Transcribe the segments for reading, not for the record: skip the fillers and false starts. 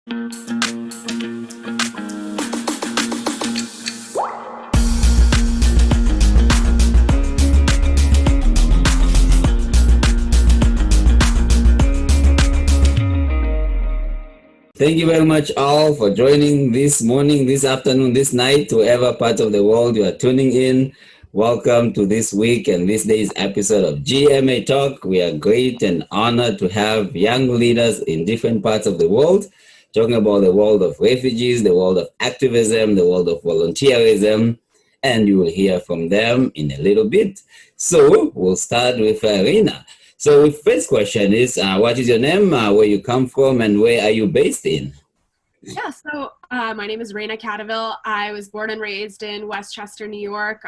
Thank you very much all for joining this morning, this afternoon, this night, to whatever part of the world you are tuning in. Welcome to this week and this day's episode of GMA Talk. We are great and honored to have young leaders in different parts of the world talking about the world of refugees, the world of activism, the world of volunteerism, and you will hear from them in a little bit. So we'll start with Rina. So the first question is, what is your name, where you come from, and where are you based in? Yeah, so my name is Raina Cadaville. I was born and raised in Westchester, New York.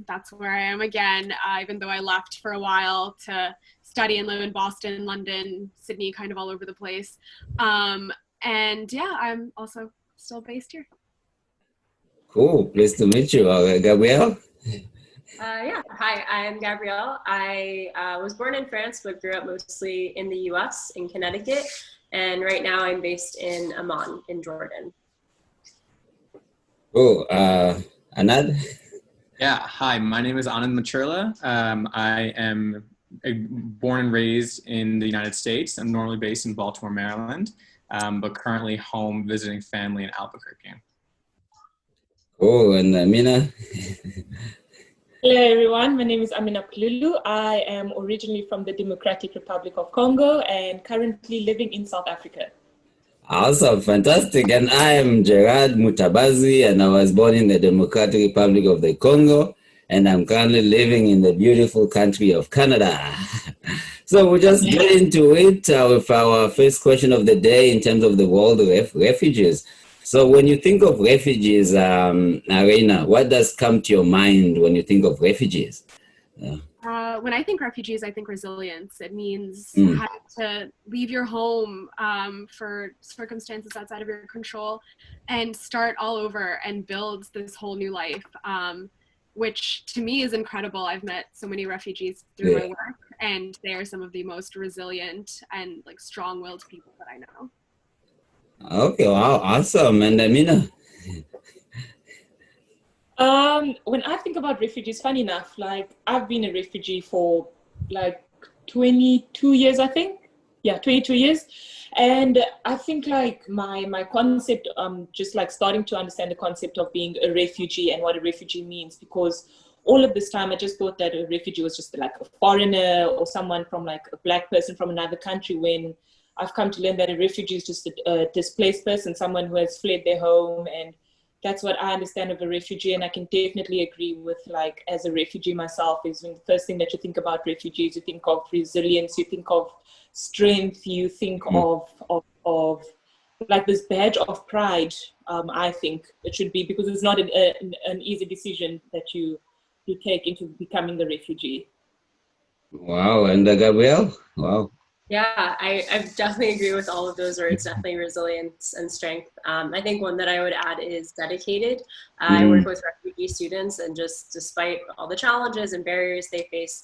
That's where I am again, even though I left for a while to study and live in Boston, London, Sydney, kind of all over the place. And yeah, I'm also still based here. Cool, pleased to meet you. Gabrielle? Yeah, hi, I'm Gabrielle. I was born in France, but grew up mostly in the US, in Connecticut. And right now I'm based in Amman, in Jordan. Oh, Anand? Yeah, hi, my name is Anand Machurla. I am born and raised in the United States. I'm normally based in Baltimore, Maryland, but currently home visiting family in Albuquerque. Oh, and Mina? Hello everyone, my name is Amina Kululu. I am originally from the Democratic Republic of Congo and currently living in South Africa. Awesome, fantastic. And I am Gerard Mutabazi, and I was born in the Democratic Republic of the Congo, and I'm currently living in the beautiful country of Canada. So we'll just get into it with our first question of the day in terms of the world of refugees. So when you think of refugees, Arena, what does come to your mind when you think of refugees? When I think refugees, I think resilience. It means having to leave your home for circumstances outside of your control and start all over and build this whole new life, which to me is incredible. I've met so many refugees through my work, and they are some of the most resilient and like strong-willed people that I know. Okay, wow, awesome. And Amina? When I think about refugees, funny enough, like I've been a refugee for like 22 years, I think. Yeah, 22 years. And I think like my concept, just like starting to understand the concept of being a refugee and what a refugee means, because all of this time I just thought that a refugee was just like a foreigner or someone from like a black person from another country, when I've come to learn that a refugee is just a displaced person, someone who has fled their home, and that's what I understand of a refugee. And I can definitely agree with, like, as a refugee myself, is when the first thing that you think about refugees, you think of resilience, you think of strength, you think of like this badge of pride. I think it should be, because it's not an easy decision that you take into becoming a refugee. Wow, and Gabrielle? Wow. Yeah, I definitely agree with all of those words, definitely resilience and strength. I think one that I would add is dedicated. I work with refugee students, and just despite all the challenges and barriers they face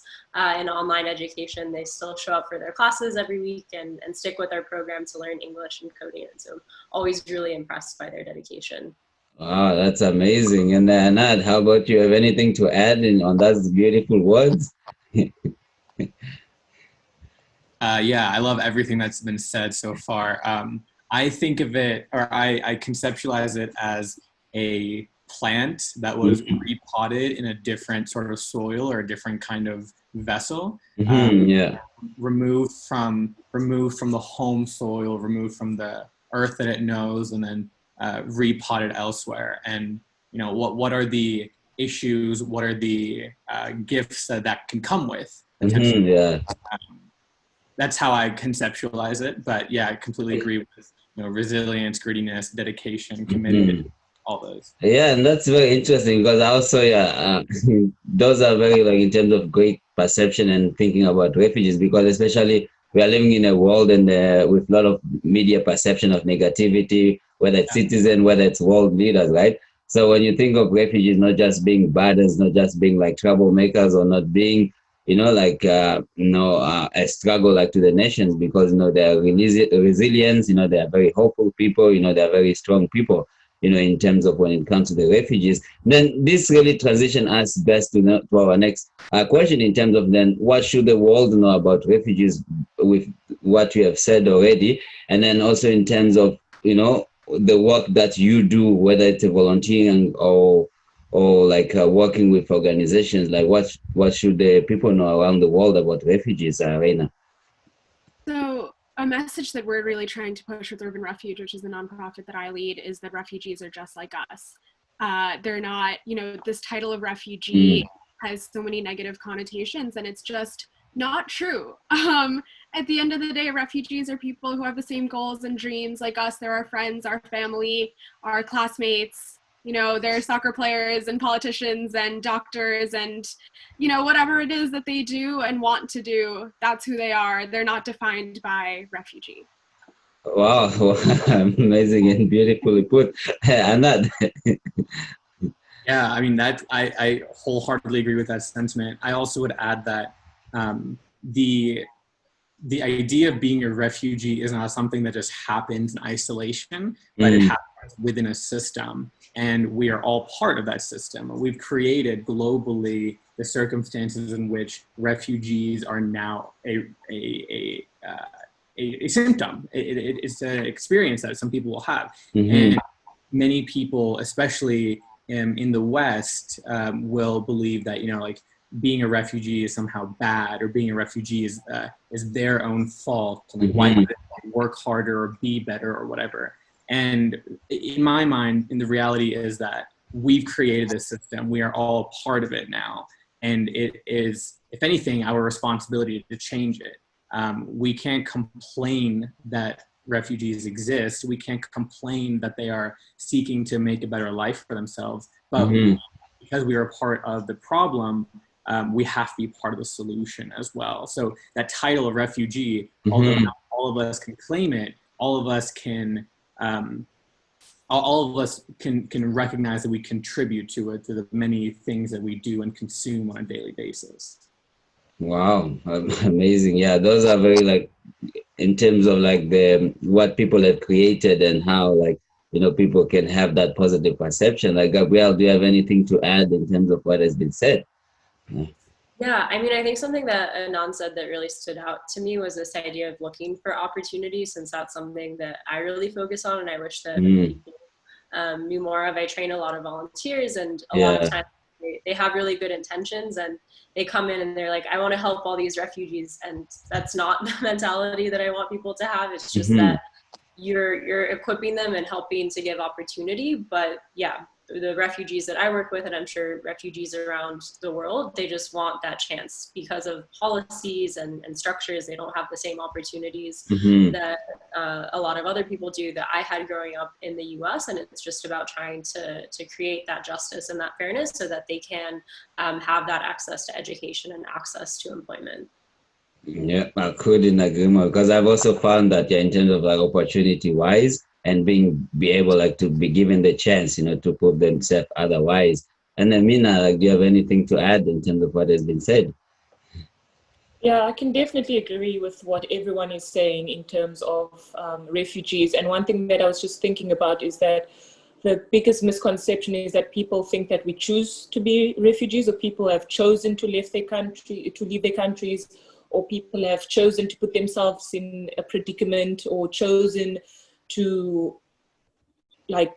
in online education, they still show up for their classes every week and stick with our program to learn English and coding. And so I'm always really impressed by their dedication. Wow, that's amazing. And Anad, how about you? Have anything to add on those beautiful words? Yeah, I love everything that's been said so far. I think of it, or I conceptualize it as a plant that was repotted in a different sort of soil or a different kind of vessel. Removed from the home soil, removed from the earth that it knows, and then repotted elsewhere. And what are the issues? What are the gifts that can come with potentially? That's how I conceptualize it. But yeah, I completely agree with resilience, grittiness, dedication, committed, all those. Yeah, and that's very interesting, because also those are very, like, in terms of great perception and thinking about refugees, because especially we are living in a world and with a lot of media perception of negativity, whether it's citizens, whether it's world leaders, right? So when you think of refugees not just being badders, not just being like troublemakers, or not being a struggle like to the nations, because they are resilient, they are very hopeful people, they are very strong people, in terms of when it comes to the refugees. Then this really transition us best to our next question, in terms of then what should the world know about refugees, with what you have said already, and then also in terms of the work that you do, whether it's a volunteering or like working with organizations, like what should the people know around the world about refugees, Reina? So a message that we're really trying to push with Urban Refuge, which is the nonprofit that I lead, is that refugees are just like us. They're not, this title of refugee has so many negative connotations, and it's just not true. At the end of the day, refugees are people who have the same goals and dreams like us. They're our friends, our family, our classmates. They're soccer players and politicians and doctors and, whatever it is that they do and want to do, that's who they are. They're not defined by refugee. Wow, amazing and beautifully put. Anand. Yeah, I mean, I wholeheartedly agree with that sentiment. I also would add that the idea of being a refugee is not something that just happens in isolation, but it happens within a system, and we are all part of that system. We've created globally the circumstances in which refugees are now a symptom. It's an experience that some people will have, and many people, especially in the West, will believe that like being a refugee is somehow bad, or being a refugee is their own fault. Like, why don't they work harder or be better or whatever? And in my mind, the reality is that we've created this system. We are all a part of it now, and it is, if anything, our responsibility to change it. We can't complain that refugees exist. We can't complain that they are seeking to make a better life for themselves. But because we are part of the problem, we have to be part of the solution as well. So that title of refugee, although not all of us can claim it, all of us can recognize that we contribute to it, to the many things that we do and consume on a daily basis. Wow, amazing. Yeah, those are very in terms of what people have created and how people can have that positive perception. Like, Gabrielle, do you have anything to add in terms of what has been said? Yeah, I mean, I think something that Anand said that really stood out to me was this idea of looking for opportunities, since that's something that I really focus on, and I wish that people knew more of. I train a lot of volunteers, and a lot of times they have really good intentions, and they come in and they're like, I want to help all these refugees, and that's not the mentality that I want people to have. It's just that you're equipping them and helping to give opportunity. But yeah, the refugees that I work with, and I'm sure refugees around the world, they just want that chance because of policies and structures. They don't have the same opportunities that a lot of other people do that I had growing up in the US. And it's just about trying to create that justice and that fairness so that they can have that access to education and access to employment. Yeah, I couldn't agree more, because I've also found that in terms of opportunity wise and be able to be given the chance, to prove themselves otherwise. And then Mina, do you have anything to add in terms of what has been said? Yeah, I can definitely agree with what everyone is saying in terms of refugees. And one thing that I was just thinking about is that the biggest misconception is that people think that we choose to be refugees, or people have chosen to leave their countries, or people have chosen to put themselves in a predicament, or chosen to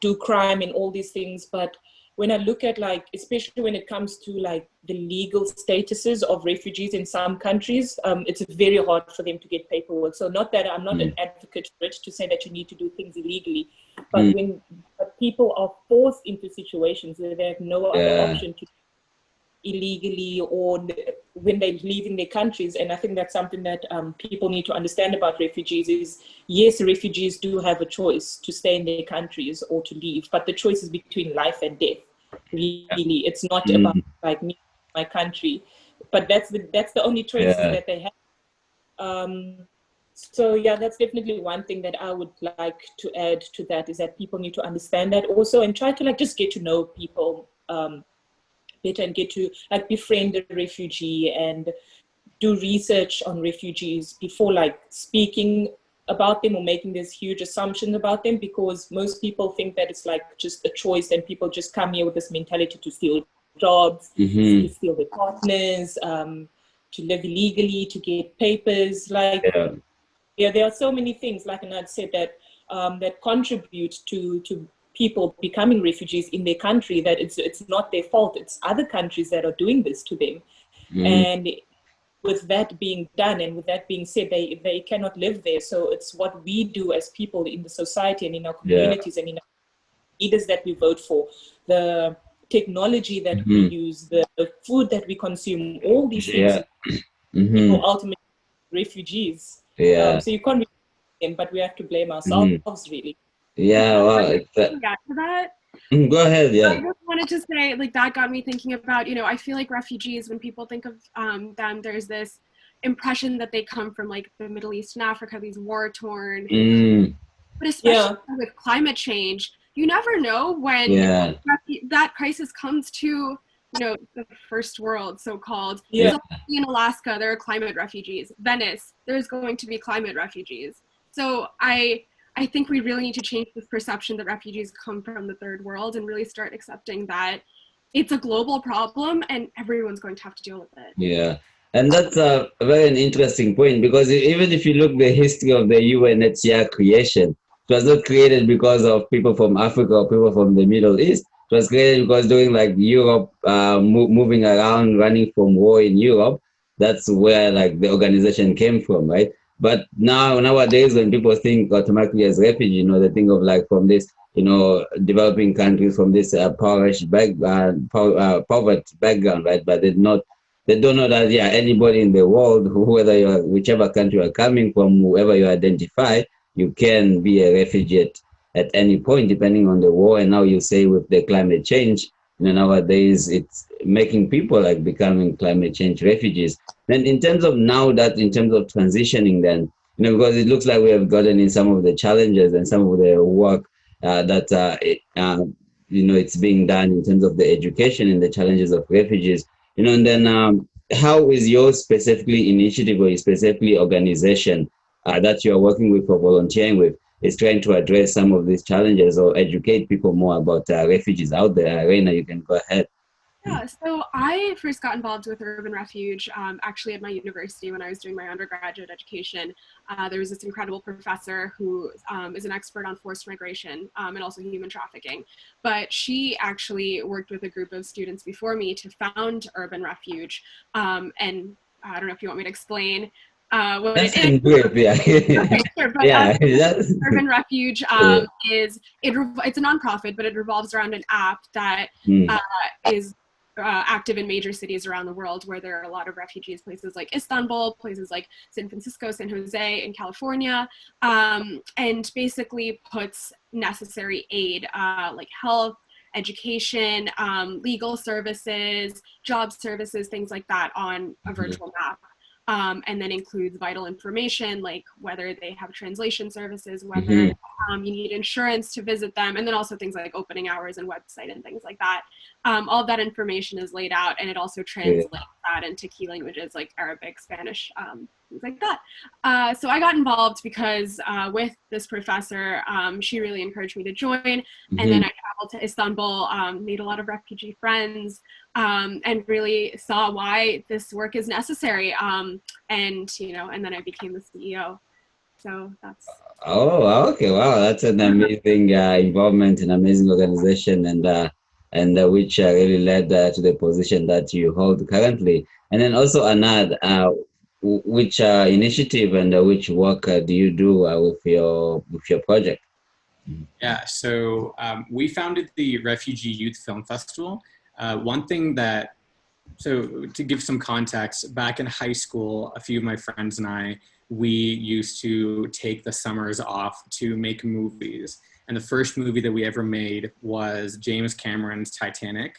do crime and all these things. But when I look at especially when it comes to the legal statuses of refugees in some countries, it's very hard for them to get paperwork. So not that I'm not an advocate for it to say that you need to do things illegally, but when people are forced into situations where they have no other option to illegally, or when they're leaving their countries. And I think that's something that people need to understand about refugees is, yes, refugees do have a choice to stay in their countries or to leave, but the choice is between life and death. Really, it's not about me, my country, but that's the only choices that they have. So yeah, that's definitely one thing that I would like to add to that, is that people need to understand that also, and try to just get to know people better, and get to befriend the refugee, and do research on refugees before like speaking about them or making this huge assumption about them, because most people think that it's like just a choice and people just come here with this mentality to steal jobs, to steal their partners, to live illegally, to get papers. Like, yeah, there are so many things, like Anad said, that that contribute to people becoming refugees in their country, that it's not their fault. It's other countries that are doing this to them. And with that being done, and with that being said, they cannot live there. So it's what we do as people in the society and in our communities and in our leaders that we vote for, the technology that we use, the food that we consume, all these things, people ultimately refugees. So you can't blame them, but we have to blame ourselves, really. Yeah, well, To that. Go ahead, I yeah. just wanted to say, like, that got me thinking about, I feel like refugees, when people think of them, there's this impression that they come from like the Middle East and Africa, these war-torn, but especially with climate change, you never know when that crisis comes to, the first world, so-called. So in Alaska, there are climate refugees. Venice, there's going to be climate refugees. So I think we really need to change this perception that refugees come from the third world and really start accepting that it's a global problem and everyone's going to have to deal with it. Yeah, and that's a very interesting point, because even if you look the history of the UNHCR creation, it was not created because of people from Africa or people from the Middle East. It was created because during like Europe, moving around, running from war in Europe, that's where like the organization came from, right? But nowadays, when people think automatically as refugee, they think of like from this, developing countries, from this poverty background, right? But they don't know that, anybody in the world, whether you're whichever country you're coming from, whoever you identify, you can be a refugee at any point, depending on the war. And now you say with the climate change, nowadays it's making people like becoming climate change refugees. Then in terms of transitioning, then, because it looks like we have gotten in some of the challenges and some of the work it's being done in terms of the education and the challenges of refugees. And then how is your specifically initiative or specifically organization that you're working with or volunteering with is trying to address some of these challenges or educate people more about refugees out there? Reina, you can go ahead. Yeah, so I first got involved with Urban Refuge actually at my university when I was doing my undergraduate education. There was this incredible professor who is an expert on forced migration and also human trafficking. But she actually worked with a group of students before me to found Urban Refuge. And I don't know if you want me to explain what That's it is. great, yeah. Okay, sure, but yeah, Urban Refuge it's a nonprofit, but it revolves around an app that is active in major cities around the world where there are a lot of refugees, places like Istanbul, places like San Francisco, San Jose in California, and basically puts necessary aid like health, education, legal services, job services, things like that on a virtual map. And then includes vital information like whether they have translation services, whether you need insurance to visit them, and then also things like opening hours and website and things like that. All of that information is laid out, and it also translates that into key languages like Arabic, Spanish, things like that. So I got involved because with this professor, she really encouraged me to join, and then I traveled to Istanbul, made a lot of refugee friends, and really saw why this work is necessary. And then I became the CEO. So that's. Oh, okay. Wow, that's an amazing involvement, an amazing organization, and which really led to the position that you hold currently. And then also, Anad, which initiative and which work do you do with your project? Yeah, so we founded the Refugee Youth Film Festival. One thing so to give some context, back in high school, a few of my friends and I, we used to take the summers off to make movies. And the first movie that we ever made was James Cameron's Titanic.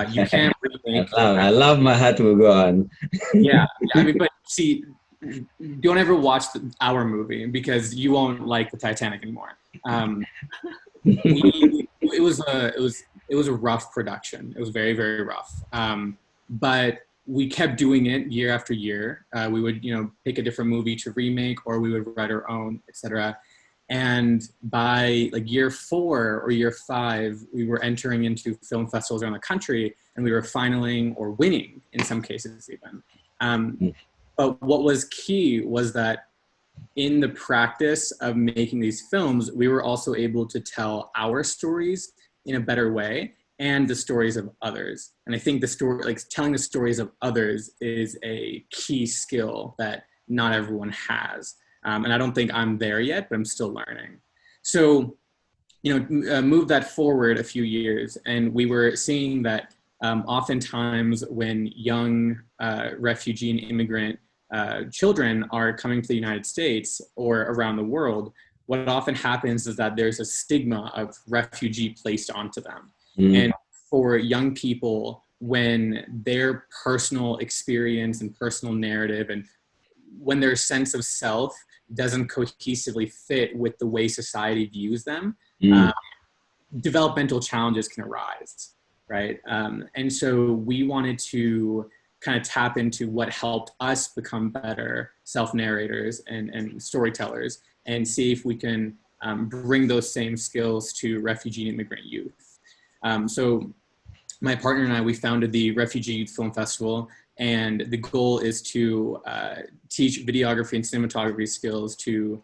You can't remake. I love My Heart Will Go On. Yeah, I mean, but see, don't ever watch our movie because you won't like the Titanic anymore. It was a rough production. It was very, very rough. But we kept doing it year after year. We would, pick a different movie to remake, or we would write our own, etc. And by like year 4 or year 5, we were entering into film festivals around the country, and we were finaling or winning in some cases even. But what was key was that in the practice of making these films, we were also able to tell our stories in a better way, and the stories of others. And I think the story, like telling the stories of others, is a key skill that not everyone has. And I don't think I'm there yet, but I'm still learning. So, move that forward a few years, and we were seeing that oftentimes when young refugee and immigrant children are coming to the United States or around the world, what often happens is that there's a stigma of refugee placed onto them. And for young people, when their personal experience and personal narrative, and when their sense of self doesn't cohesively fit with the way society views them, developmental challenges can arise, right? And so we wanted to kind of tap into what helped us become better self-narrators and storytellers, and see if we can bring those same skills to refugee and immigrant youth. So my partner and I, we founded the Refugee Youth Film Festival, and the goal is to teach videography and cinematography skills to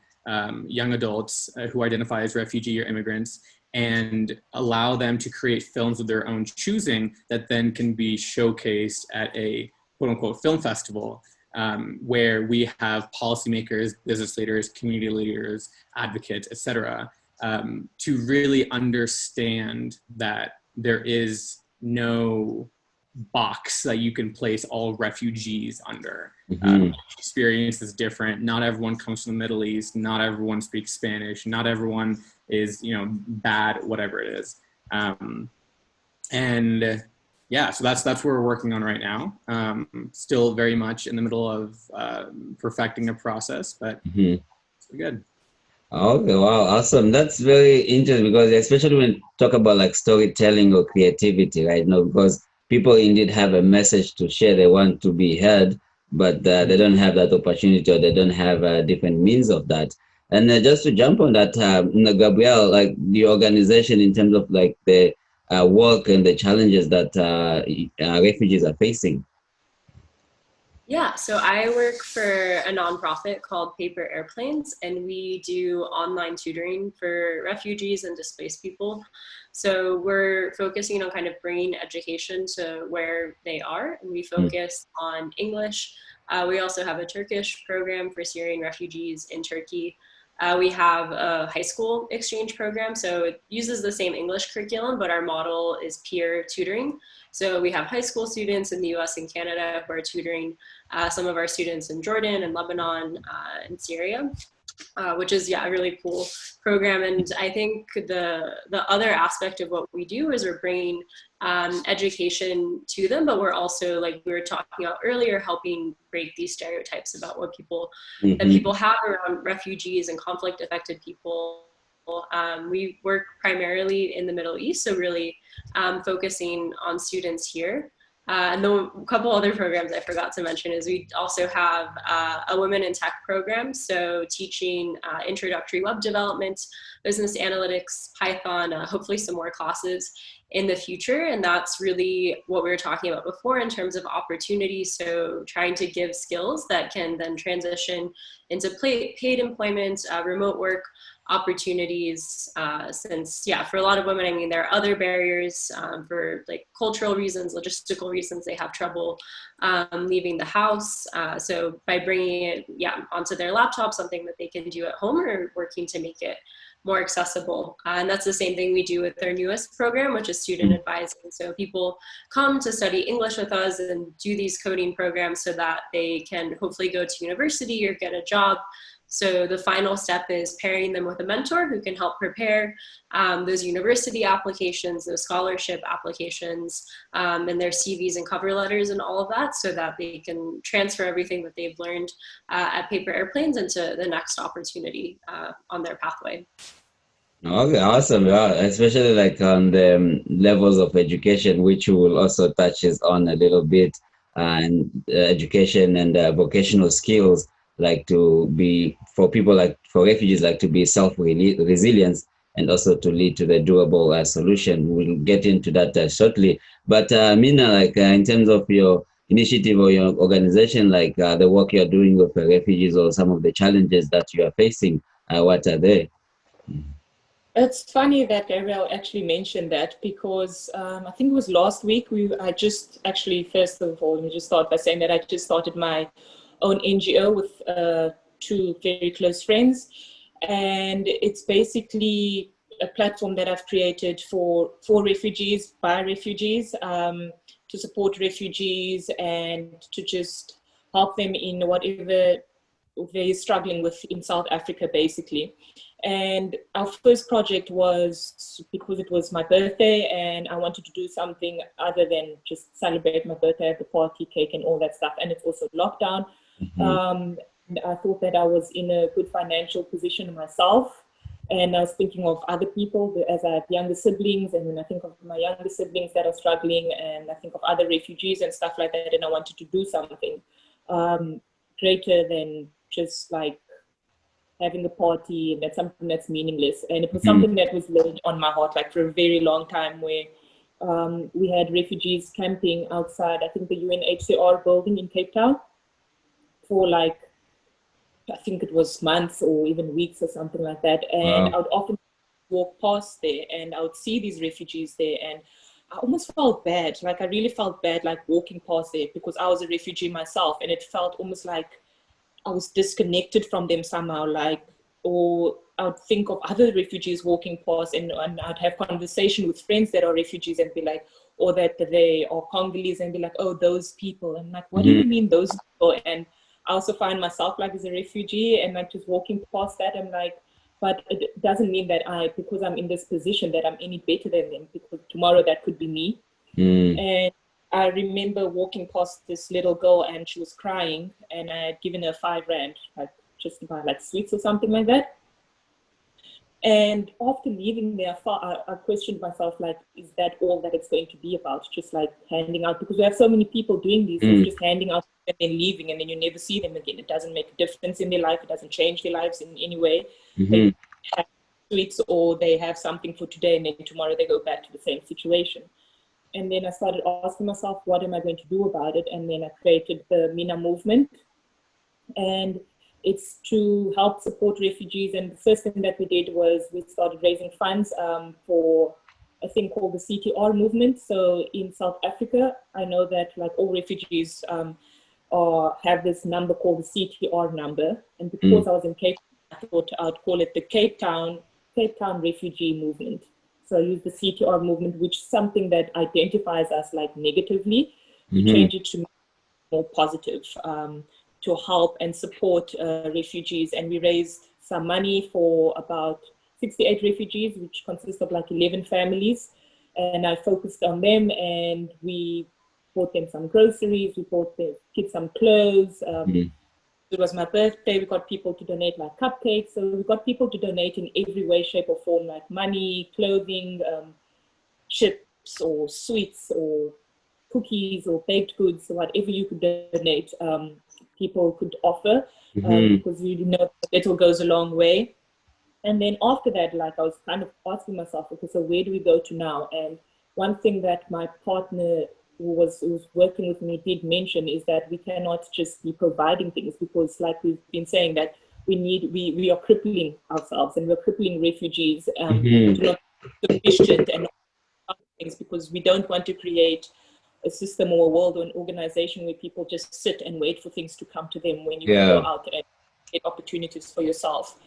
young adults who identify as refugee or immigrants, and allow them to create films of their own choosing that then can be showcased at a quote unquote film festival, where we have policymakers, business leaders, community leaders, advocates, etc., to really understand that there is no box that you can place all refugees under. Each experience is different. Not everyone comes from the Middle East. Not everyone speaks Spanish. Not everyone is, bad, whatever it is. And yeah, so that's what we're working on right now. Still very much in the middle of perfecting a process, but it's good. Okay, wow, awesome. That's very interesting, because especially when you talk about like storytelling or creativity, right? Because people indeed have a message to share, they want to be heard, but they don't have that opportunity, or they don't have different means of that. And just to jump on that, Gabrielle, like the organization in terms of like the work and the challenges that refugees are facing. Yeah, so I work for a nonprofit called Paper Airplanes, and we do online tutoring for refugees and displaced people. So we're focusing on kind of bringing education to where they are, and we focus on English. We also have a Turkish program for Syrian refugees in Turkey. We have a high school exchange program, so it uses the same English curriculum, but our model is peer tutoring. So we have high school students in the US and Canada who are tutoring some of our students in Jordan and Lebanon and Syria, which is, a really cool program. And I think the other aspect of what we do is we're bringing education to them, but we're also, like we were talking about earlier, helping break these stereotypes about what that people have around refugees and conflict affected people. We work primarily in the Middle East, so really focusing on students here. And then a couple other programs I forgot to mention is we also have a Women in Tech program, so teaching introductory web development, business analytics, Python, hopefully some more classes in the future. And that's really what we were talking about before in terms of opportunities. So trying to give skills that can then transition into paid employment, remote work opportunities, since for a lot of women, I mean, there are other barriers for like cultural reasons, logistical reasons, they have trouble leaving the house. So by bringing it onto their laptop, something that they can do at home, or working to make it more accessible. And that's the same thing we do with our newest program, which is student advising. So people come to study English with us and do these coding programs so that they can hopefully go to university or get a job. So the final step is pairing them with a mentor who can help prepare those university applications, those scholarship applications, and their CVs and cover letters and all of that, so that they can transfer everything that they've learned at Paper Airplanes into the next opportunity on their pathway. Okay, awesome. Yeah, especially like on the levels of education, which we will also touches on a little bit and education and vocational skills, like to be for people, like for refugees, like to be self-resilience, and also to lead to the doable solution. We'll get into that shortly. But Mina, like in terms of your initiative or your organization, like the work you're doing with refugees or some of the challenges that you are facing, what are they? It's funny that Gabriel actually mentioned that because I think it was last week. I just actually, first of all, let me just start by saying that I just started my own NGO with two very close friends, and it's basically a platform that I've created for refugees, by refugees, to support refugees and to just help them in whatever they're struggling with in South Africa, basically. And our first project was because it was my birthday and I wanted to do something other than just celebrate my birthday, have the party, cake, and all that stuff. And it's also lockdown. And I thought that I was in a good financial position myself. And I was thinking of other people, as I have younger siblings. And when I think of my younger siblings that are struggling, and I think of other refugees and stuff like that, and I wanted to do something greater than just like having a party, and that's something that's meaningless. And it was something that was laid on my heart like for a very long time, where we had refugees camping outside, I think the UNHCR building in Cape Town for like, I think it was months or even weeks or something like that. And I would often walk past there and I would see these refugees there, and I almost felt bad. Like I really felt bad, like walking past there, because I was a refugee myself, and it felt almost like I was disconnected from them somehow, like, or I would think of other refugees walking past, and I'd have conversation with friends that are refugees and be like, or that they are Congolese, and be like, oh, those people. And like, what do you mean those people? And I also find myself like as a refugee, and like just walking past that, I'm like, but it doesn't mean that because I'm in this position, that I'm any better than them, because tomorrow that could be me. And I remember walking past this little girl and she was crying, and I had given her 5 rand, like just to buy like sweets or something like that. And after leaving there, I questioned myself, like, is that all that it's going to be about? Just like handing out, because we have so many people doing these things, just handing out and then leaving, and then you never see them again. It doesn't make a difference in their life. It doesn't change their lives in any way. They have sweets or they have something for today, and then tomorrow they go back to the same situation. And then I started asking myself, what am I going to do about it? And then I created the Mina movement. And it's to help support refugees. And the first thing that we did was we started raising funds for a thing called the CTR movement. So in South Africa, I know that like all refugees have this number called the CTR number. And because I was in Cape Town, I thought I'd call it the Cape Town Refugee Movement. So I use the CTR movement, which is something that identifies us like negatively, to change it to more positive, to help and support refugees. And we raised some money for about 68 refugees, which consists of like 11 families. And I focused on them, and we bought them some groceries, we bought the kids some clothes. It was my birthday. We got people to donate like cupcakes. So we got people to donate in every way, shape, or form, like money, clothing, chips, or sweets, or cookies, or baked goods, or whatever you could donate. People could offer, because you know little goes a long way. And then after that, like I was kind of asking myself, okay, so where do we go to now? And one thing that my partner who was working with me did mention is that we cannot just be providing things, because like we've been saying, that we are crippling ourselves, and we're crippling refugees to not be sufficient and not things, because we don't want to create a system or a world or an organization where people just sit and wait for things to come to them when you can go out and get opportunities for yourself.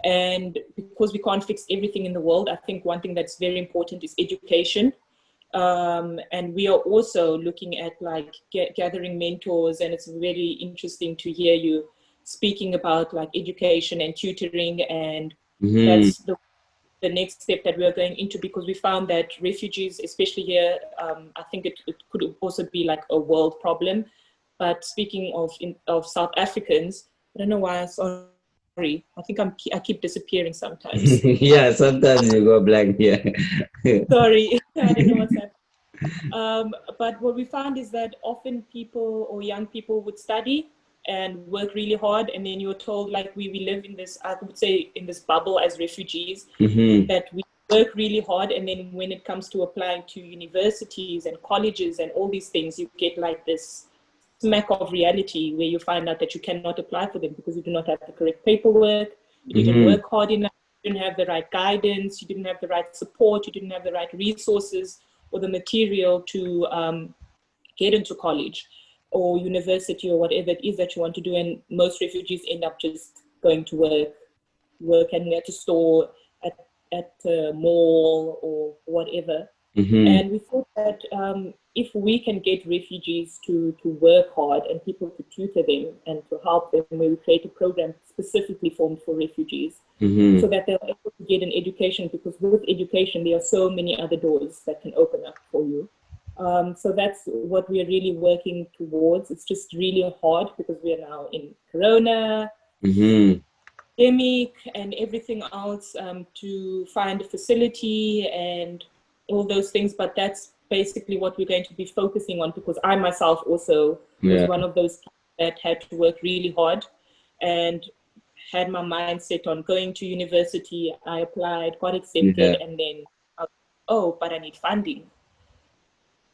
And because we can't fix everything in the world, I think one thing that's very important is education. And we are also looking at like gathering mentors, and it's very interesting to hear you speaking about like education and tutoring, and that's the next step that we're going into, because we found that refugees, especially here, I think it could also be like a world problem. But speaking of South Africans, I don't know why, sorry, I think I keep disappearing sometimes. Yeah, sometimes you go blank here. Sorry, I don't know what's happening. But what we found is that often people or young people would study and work really hard, and then you're told, like, we live in this, I would say, in this bubble as refugees, that we work really hard, and then when it comes to applying to universities and colleges and all these things, you get like this smack of reality where you find out that you cannot apply for them because you do not have the correct paperwork, you didn't work hard enough, you didn't have the right guidance, you didn't have the right support, you didn't have the right resources or the material to get into college or university or whatever it is that you want to do. And most refugees end up just going to work at a store, at a mall or whatever. And we thought that if we can get refugees to work hard and people to tutor them and to help them, we will create a program specifically formed for refugees so that they're able to get an education, because with education, there are so many other doors that can open up for you. So that's what we're really working towards. It's just really hard because we are now in Corona, pandemic, and everything else, to find a facility and all those things. But that's basically what we're going to be focusing on, because I myself also was one of those that had to work really hard and had my mind set on going to university. I applied, got accepted, and then, but I need funding.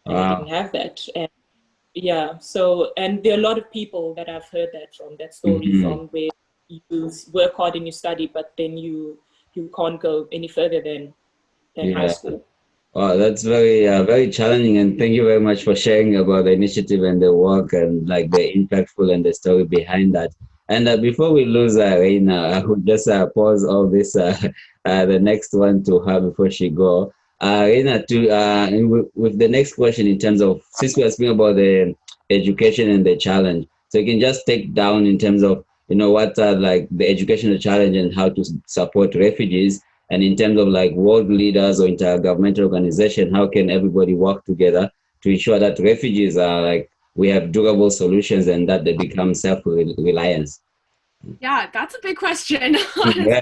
And I didn't have that. And so, and there are a lot of people that I've heard that story from, where you work hard and you study, but then you can't go any further than high school. Wow, that's very very challenging, and thank you very much for sharing about the initiative and the work and like the impactful and the story behind that. And before we lose Reina, I would just pause all this the next one to her before she go. Reina, to with the next question in terms of, since we are speaking about the education and the challenge, so you can just take down in terms of, what are like the educational challenge and how to support refugees. And in terms of like world leaders or intergovernmental organization, how can everybody work together to ensure that refugees are like, we have durable solutions and that they become self-reliance? Yeah, that's a big question, Yeah.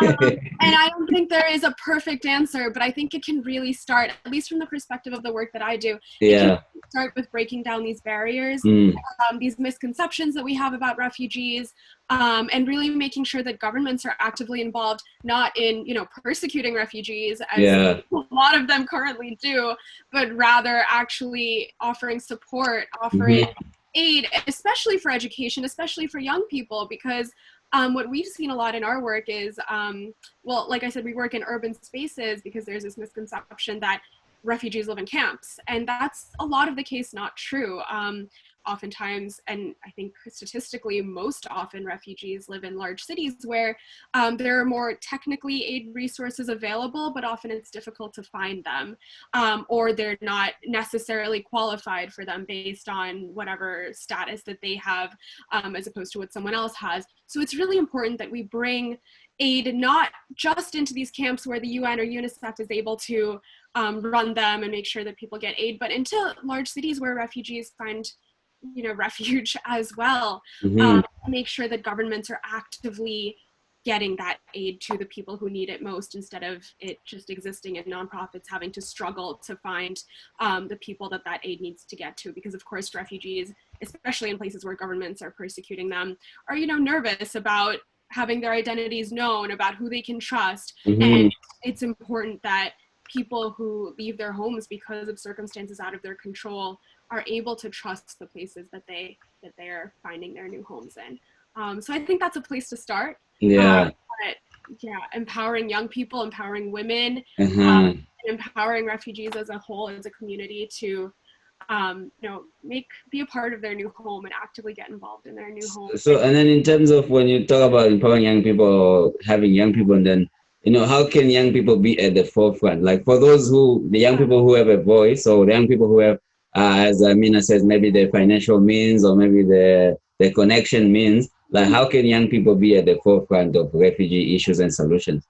honestly. And I don't think there is a perfect answer, but I think it can really start, at least from the perspective of the work that I do, it can start with breaking down these barriers, these misconceptions that we have about refugees, and really making sure that governments are actively involved, not in, persecuting refugees, as a lot of them currently do, but rather actually offering support, offering aid, especially for education, especially for young people, because what we've seen a lot in our work is, well, like I said, we work in urban spaces because there's this misconception that refugees live in camps, and that's a lot of the case not true. Oftentimes, and I think statistically most often, refugees live in large cities where there are more technically aid resources available, but often it's difficult to find them, or they're not necessarily qualified for them based on whatever status that they have, as opposed to what someone else has. So it's really important that we bring aid not just into these camps where the UN or UNICEF is able to run them and make sure that people get aid, but into large cities where refugees find refuge as well. Make sure that governments are actively getting that aid to the people who need it most, instead of it just existing in nonprofits having to struggle to find the people that aid needs to get to. Because of course refugees, especially in places where governments are persecuting them, are nervous about having their identities known, about who they can trust. And it's important that people who leave their homes because of circumstances out of their control are able to trust the places that they're finding their new homes in. So I think that's a place to start. But empowering young people, empowering women, and empowering refugees as a whole, as a community, to be a part of their new home and actively get involved in their new home. So, and then in terms of when you talk about empowering young people or having young people, and then how can young people be at the forefront? Like for those the young people who have a voice, or the young people who have, as Amina says, maybe the financial means or maybe the connection means, like how can young people be at the forefront of refugee issues and solutions?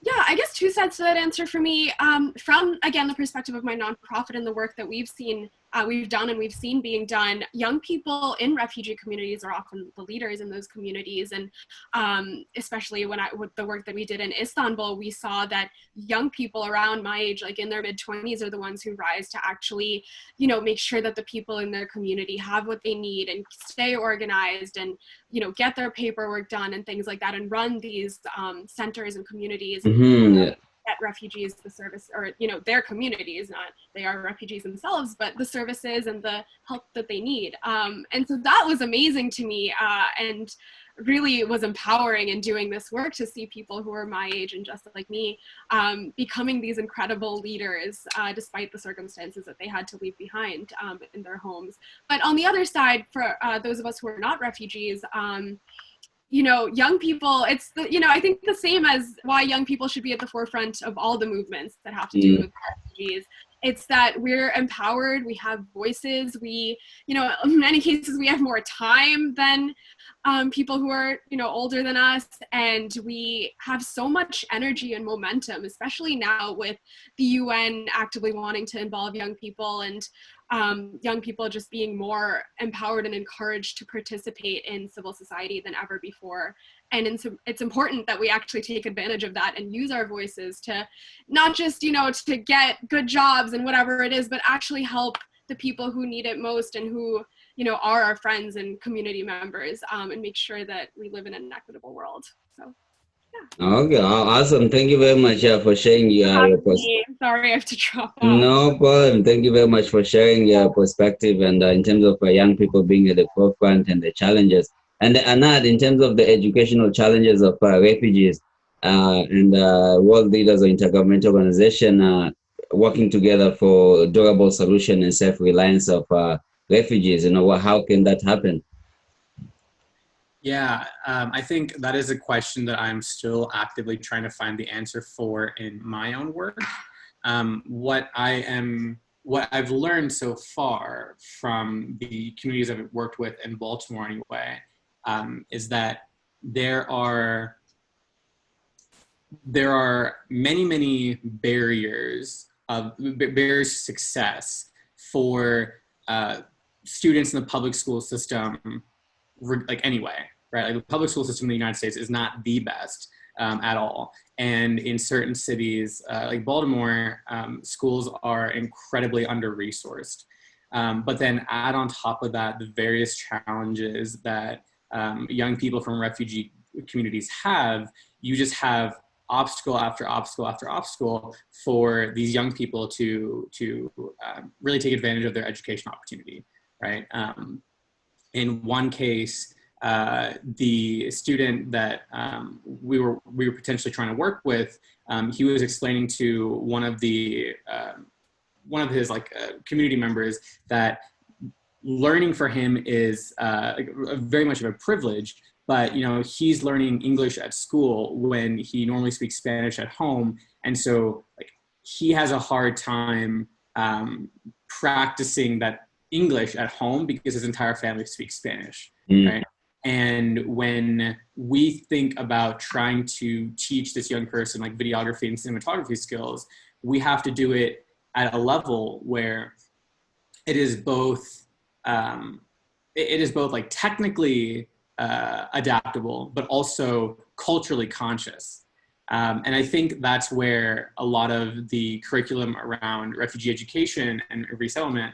Yeah, I guess two sides to that answer for me. From, again, the perspective of my nonprofit and the work that we've seen we've done and we've seen being done, young people in refugee communities are often the leaders in those communities. And especially with the work that we did in Istanbul, we saw that young people around my age, like in their mid-20s, are the ones who rise to actually, make sure that the people in their community have what they need and stay organized and, get their paperwork done and things like that, and run these centers and communities. Get refugees the service, or their communities, not they are refugees themselves, but the services and the help that they need. And so that was amazing to me, and really was empowering in doing this work to see people who are my age and just like me becoming these incredible leaders despite the circumstances that they had to leave behind in their homes. But on the other side, for those of us who are not refugees, young people, it's I think the same as why young people should be at the forefront of all the movements that have to do with refugees. It's that we're empowered, we have voices, we, in many cases we have more time than people who are, older than us, and we have so much energy and momentum, especially now with the UN actively wanting to involve young people, and young people just being more empowered and encouraged to participate in civil society than ever before. And it's important that we actually take advantage of that and use our voices to not just, to get good jobs and whatever it is, but actually help the people who need it most and who, are our friends and community members, and make sure that we live in an equitable world. So, yeah. Okay, awesome. Thank you very much for sharing your perspective. Sorry, I have to drop off. No problem. Thank you very much for sharing your perspective, and in terms of young people being at the forefront and the challenges. And Anad, in terms of the educational challenges of refugees and world leaders or intergovernmental organization working together for durable solution and self-reliance of refugees, how can that happen? Yeah, I think that is a question that I'm still actively trying to find the answer for in my own work. What I've learned so far from the communities I've worked with in Baltimore anyway, is that there are many barriers to success for students in the public school system, like anyway, right? Like the public school system in the United States is not the best at all. And in certain cities, like Baltimore, schools are incredibly under-resourced. But then add on top of that the various challenges that young people from refugee communities have. You just have obstacle after obstacle after obstacle for these young people to really take advantage of their education opportunity, right? In one case, the student that we were potentially trying to work with, he was explaining to one of his community members that learning for him is very much of a privilege, but he's learning English at school when he normally speaks Spanish at home, and so he has a hard time practicing that English at home because his entire family speaks Spanish, right? And when we think about trying to teach this young person like videography and cinematography skills, we have to do it at a level where it is both like technically adaptable, but also culturally conscious. And I think that's where a lot of the curriculum around refugee education and resettlement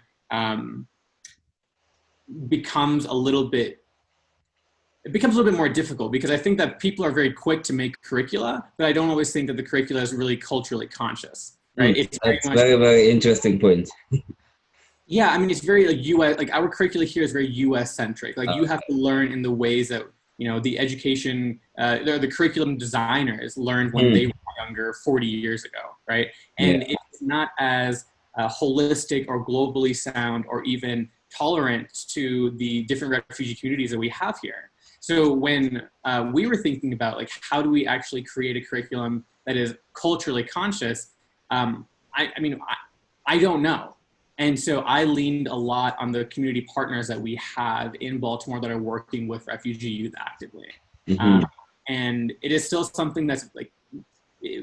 becomes a little bit more difficult, because I think that people are very quick to make curricula, but I don't always think that the curricula is really culturally conscious, right? That's very, very interesting point. Yeah, I mean, it's very US, our curricula here is very US centric. You have to learn in the ways that, the education, the curriculum designers learned when they were younger 40 years ago, right? And it's not as holistic or globally sound or even tolerant to the different refugee communities that we have here. So when we were thinking about how do we actually create a curriculum that is culturally conscious, I don't know. And so I leaned a lot on the community partners that we have in Baltimore that are working with refugee youth actively. And it is still something that's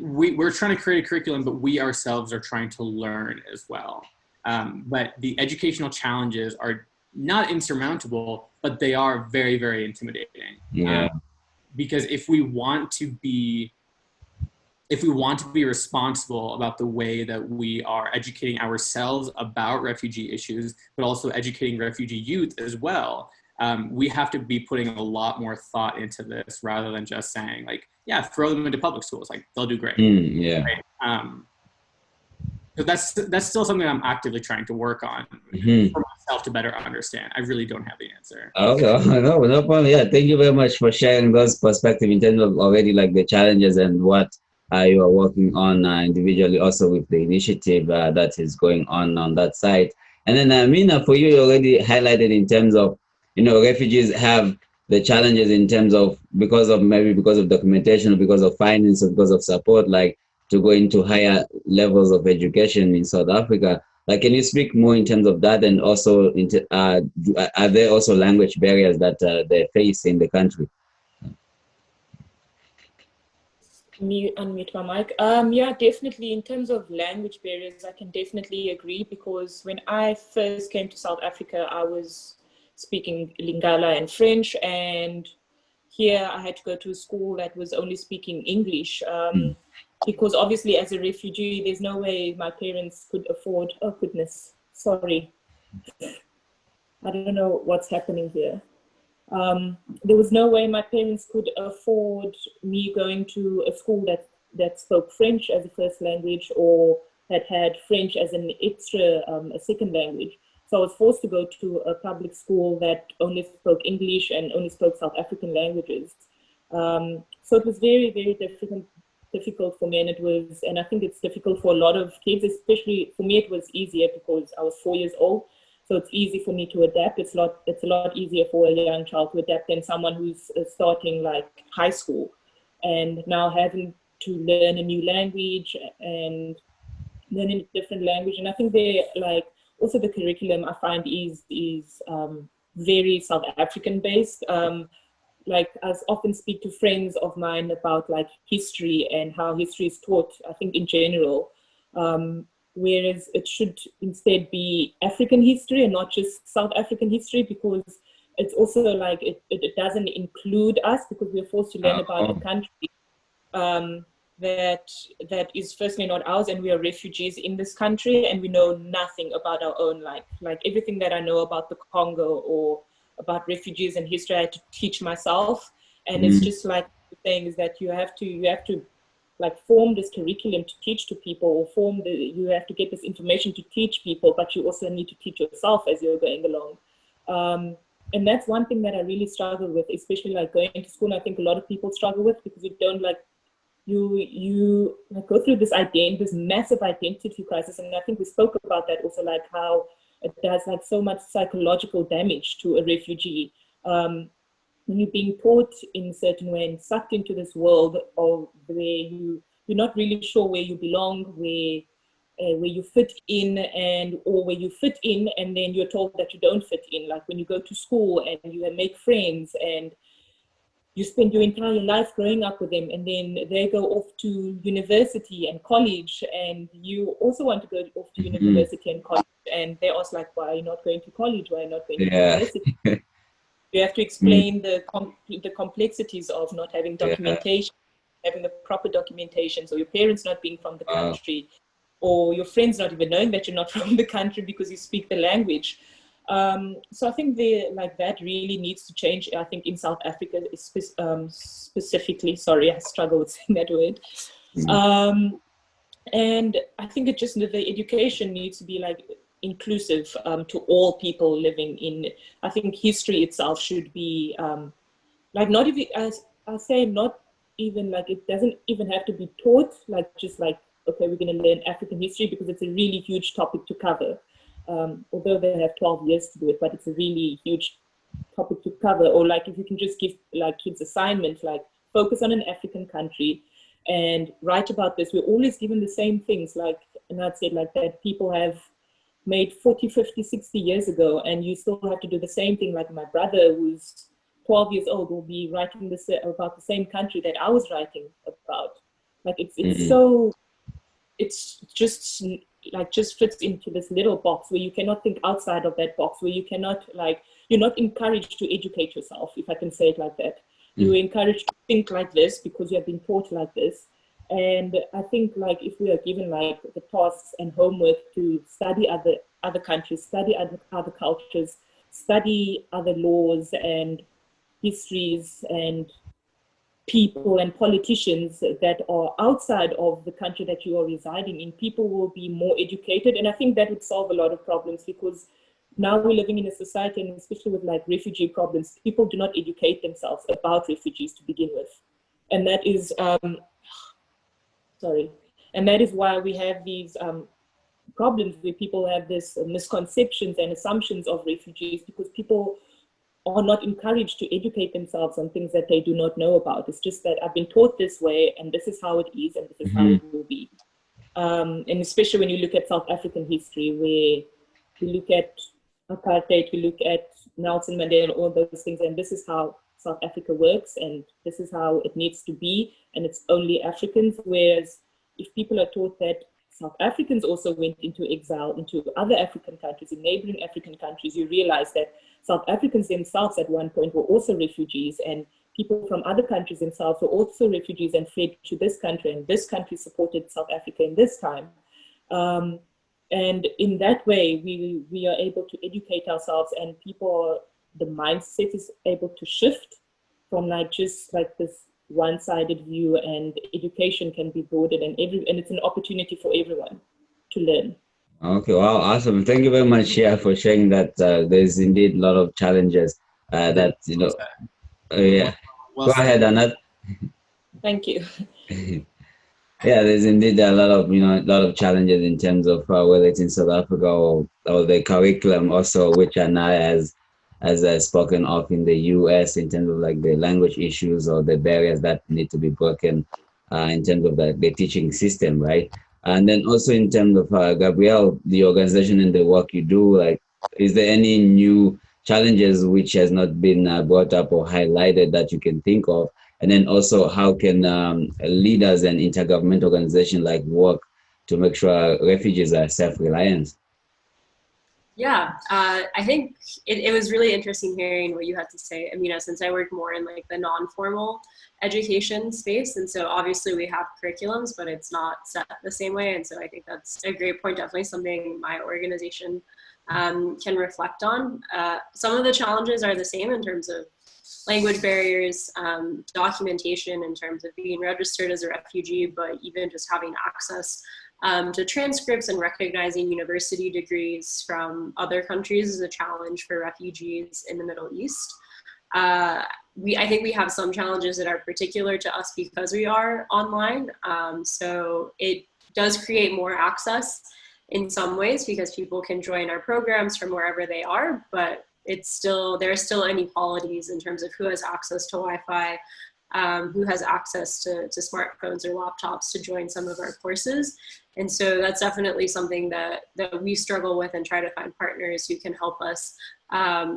we're trying to create a curriculum, but we ourselves are trying to learn as well. But the educational challenges are not insurmountable, but they are very, very intimidating. Yeah. Because if we want to be responsible about the way that we are educating ourselves about refugee issues, but also educating refugee youth as well, we have to be putting a lot more thought into this rather than just saying like, yeah, throw them into public schools, like they'll do great. Yeah. Right? So that's still something I'm actively trying to work on for myself to better understand. I really don't have the answer. Okay, no problem. Yeah, thank you very much for sharing those perspectives in terms of already like the challenges and what you are working on individually, also with the initiative that is going on that side. And then, Mina, for you already highlighted in terms of, refugees have the challenges in terms of because of documentation, or because of finance, or because of support, like to go into higher levels of education in South Africa. Like, can you speak more in terms of that, and also are there also language barriers that they face in the country? Me unmute my mic. Yeah, definitely. In terms of language barriers, I can definitely agree, because when I first came to South Africa, I was speaking Lingala and French, and here I had to go to a school that was only speaking English. Because obviously, as a refugee, there's no way my parents could afford. Oh goodness, sorry. I don't know what's happening here. There was no way my parents could afford me going to a school that spoke French as a first language, or that had French as an extra, a second language. So I was forced to go to a public school that only spoke English and only spoke South African languages. So it was very, very difficult for me, and I think it's difficult for a lot of kids, especially for me. It was easier because I was 4 years old. So it's easy for me to adapt. It's a lot easier for a young child to adapt than someone who's starting like high school and now having to learn a new language and learning a different language. And I think also the curriculum I find is very South African based. Like I often speak to friends of mine about like history and how history is taught, I think in general. Whereas it should instead be African history and not just South African history, because it's also like it doesn't include us, because we're forced to learn about a country that is firstly not ours, and we are refugees in this country, and we know nothing about our own life. Like everything that I know about the Congo or about refugees and history, I had to teach myself. And it's just like the thing is that you have to like form this curriculum to teach to people, or you have to get this information to teach people, but you also need to teach yourself as you're going along. And that's one thing that I really struggle with, especially like going to school. And I think a lot of people struggle with, because you don't you like go through this massive identity crisis. And I think we spoke about that also, like how it does like so much psychological damage to a refugee. When you're being taught in a certain way and sucked into this world of where you're not really sure where you belong, where you fit in, or where you fit in and then you're told that you don't fit in. Like when you go to school and you make friends and you spend your entire life growing up with them, and then they go off to university and college, and you also want to go off to university and college, and they ask like, why are you not going to college? Why are you not going to university? You have to explain the complexities of not having documentation, having the proper documentation, so your parents not being from the country, or your friends not even knowing that you're not from the country because you speak the language. So I think that really needs to change. I think in South Africa specifically, sorry, I struggle with saying that word. And I think the education needs to be like inclusive to all people living in. I think history itself should be like not even, as I say, not even like it doesn't even have to be taught, like just like, okay, we're going to learn African history because it's a really huge topic to cover. Although they have 12 years to do it, but it's a really huge topic to cover. Or like if you can just give like kids assignments, like focus on an African country and write about this. We're always given the same things, like, and I'd say like that people have made 40, 50, 60 years ago, and you still have to do the same thing. Like my brother, who's 12 years old, will be writing this about the same country that I was writing about. Like it's so, it's just like just fits into this little box where you cannot think outside of that box, where you cannot like, you're not encouraged to educate yourself, if I can say it like that. You're encouraged to think like this because you have been taught like this. And I think like if we are given like the tasks and homework to study other countries, study other cultures, study other laws and histories and people and politicians that are outside of the country that you are residing in, people will be more educated. And I think that would solve a lot of problems, because now we're living in a society, and especially with like refugee problems, people do not educate themselves about refugees to begin with. And that is, and that is why we have these problems where people have this misconceptions and assumptions of refugees, because people are not encouraged to educate themselves on things that they do not know about. It's just that I've been taught this way, and this is how it is, and this is how it will be. And especially when you look at South African history, where we look at apartheid, we look at Nelson Mandela and all those things, and this is how South Africa works, and this is how it needs to be, and it's only Africans. Whereas if people are taught that South Africans also went into exile into other African countries, in neighboring African countries, you realize that South Africans themselves at one point were also refugees, and people from other countries themselves were also refugees and fled to this country, and this country supported South Africa in this time. And in that way, we are able to educate ourselves, and the mindset is able to shift from like just like this one-sided view, and education can be broadened, and it's an opportunity for everyone to learn. Okay, wow, awesome. Thank you very much, yeah, for sharing that. There's indeed a lot of challenges that, yeah. Well Go said. ahead, Anat. Thank you. Yeah, there's indeed a lot of challenges in terms of whether it's in South Africa or the curriculum also, which Anna has spoken of in the US, in terms of like the language issues or the barriers that need to be broken in terms of the teaching system, right? And then also in terms of Gabrielle, the organization and the work you do, like, is there any new challenges which has not been brought up or highlighted that you can think of? And then also, how can leaders and intergovernmental organizations like work to make sure refugees are self-reliant? Yeah, I think it was really interesting hearing what you had to say. I mean, since I work more in like the non-formal education space, and so obviously we have curriculums, but it's not set the same way. And so I think that's a great point, definitely something my organization can reflect on. Some of the challenges are the same in terms of language barriers, documentation in terms of being registered as a refugee, but even just having access to transcripts and recognizing university degrees from other countries is a challenge for refugees in the Middle East. I think we have some challenges that are particular to us because we are online. So it does create more access in some ways because people can join our programs from wherever they are, but there are still inequalities in terms of who has access to Wi-Fi, who has access to smartphones or laptops to join some of our courses. And so that's definitely something that we struggle with and try to find partners who can help us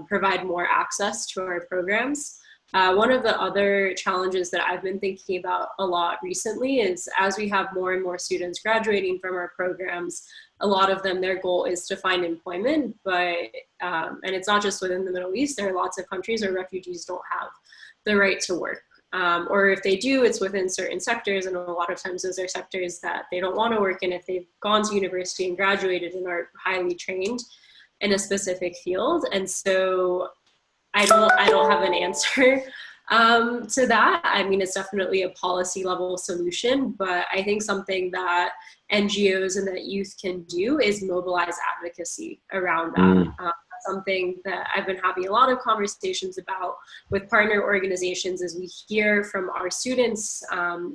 provide more access to our programs. One of the other challenges that I've been thinking about a lot recently is as we have more and more students graduating from our programs, a lot of them, their goal is to find employment, but, and it's not just within the Middle East, there are lots of countries where refugees don't have the right to work. Or if they do, it's within certain sectors, and a lot of times those are sectors that they don't want to work in if they've gone to university and graduated and are highly trained in a specific field. And so I don't have an answer to that. I mean, it's definitely a policy level solution, but I think something that NGOs and that youth can do is mobilize advocacy around that. Something that I've been having a lot of conversations about with partner organizations as we hear from our students